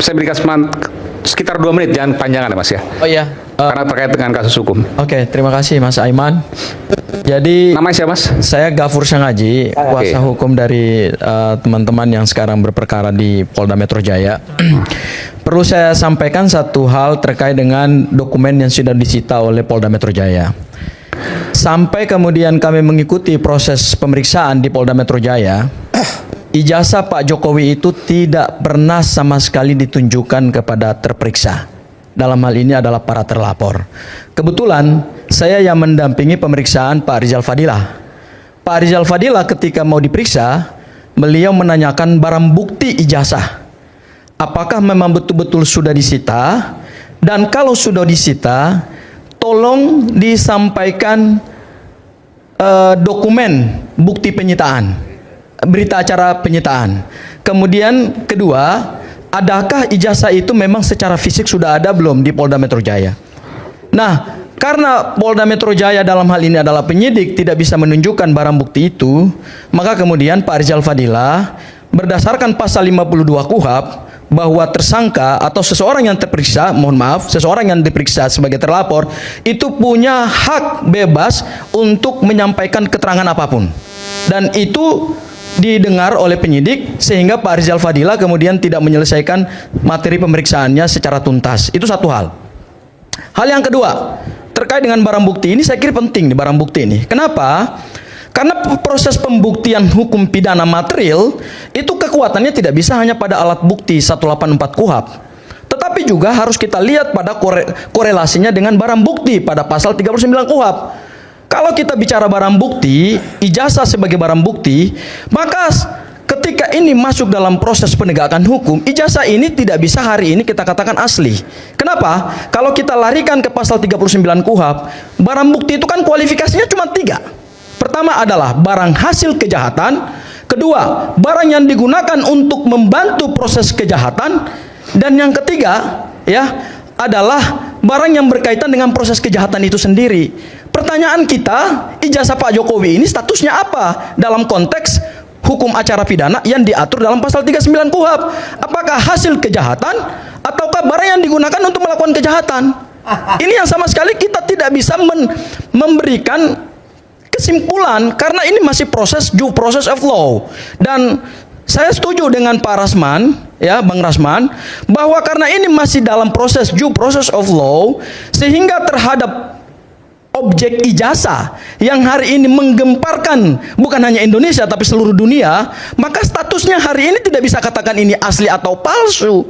saya berikan sekitar 2 menit, jangan panjangan ya Mas ya. Oh iya. Karena terkait dengan kasus hukum. Oke, terima kasih Mas Aiman. Jadi Namanya siapa Mas? saya Gafur Sangaji, kuasa hukum dari teman-teman yang sekarang berperkara di Polda Metro Jaya. Perlu saya sampaikan satu hal terkait dengan dokumen yang sudah disita oleh Polda Metro Jaya. Sampai kemudian kami mengikuti proses pemeriksaan di Polda Metro Jaya, ijazah Pak Jokowi itu tidak pernah sama sekali ditunjukkan kepada terperiksa. Dalam hal ini adalah para terlapor. Kebetulan saya yang mendampingi pemeriksaan Pak Rizal Fadilah. Pak Rizal Fadilah ketika mau diperiksa, beliau menanyakan barang bukti ijazah. Apakah memang betul-betul sudah disita? Dan kalau sudah disita, tolong disampaikan dokumen bukti penyitaan, berita acara penyitaan. Kemudian kedua, adakah ijazah itu memang secara fisik sudah ada belum di Polda Metro Jaya? Nah, karena Polda Metro Jaya dalam hal ini adalah penyidik tidak bisa menunjukkan barang bukti itu, maka kemudian Pak Rizal Fadilah berdasarkan pasal 52 KUHP bahwa tersangka atau seseorang yang terperiksa, mohon maaf, seseorang yang diperiksa sebagai terlapor itu punya hak bebas untuk menyampaikan keterangan apapun. Dan itu didengar oleh penyidik sehingga Pak Rizal Fadilah kemudian tidak menyelesaikan materi pemeriksaannya secara tuntas. Itu satu hal. Hal yang kedua, terkait dengan barang bukti ini saya kira penting di barang bukti ini. Kenapa? Karena proses pembuktian hukum pidana material itu kekuatannya tidak bisa hanya pada alat bukti 184 KUHP. Tetapi juga harus kita lihat pada korelasinya dengan barang bukti pada pasal 39 KUHP. Kalau kita bicara barang bukti, ijazah sebagai barang bukti, maka ketika ini masuk dalam proses penegakan hukum, ijazah ini tidak bisa hari ini kita katakan asli. Kenapa? Kalau kita larikan ke pasal 39 KUHP, barang bukti itu kan kualifikasinya cuma 3. Pertama adalah barang hasil kejahatan, kedua, barang yang digunakan untuk membantu proses kejahatan, dan yang ketiga, ya, adalah barang yang berkaitan dengan proses kejahatan itu sendiri. Pertanyaan kita, ijazah Pak Jokowi ini statusnya apa dalam konteks hukum acara pidana yang diatur dalam pasal 39 KUHP? Apakah hasil kejahatan ataukah barang yang digunakan untuk melakukan kejahatan? Ini yang sama sekali kita tidak bisa memberikan kesimpulan karena ini masih proses due process of law. Dan saya setuju dengan Pak Rasman, ya Bang Rasman, bahwa karena ini masih dalam proses due process of law, sehingga terhadap objek ijazah yang hari ini menggemparkan bukan hanya Indonesia tapi seluruh dunia, maka statusnya hari ini tidak bisa katakan ini asli atau palsu.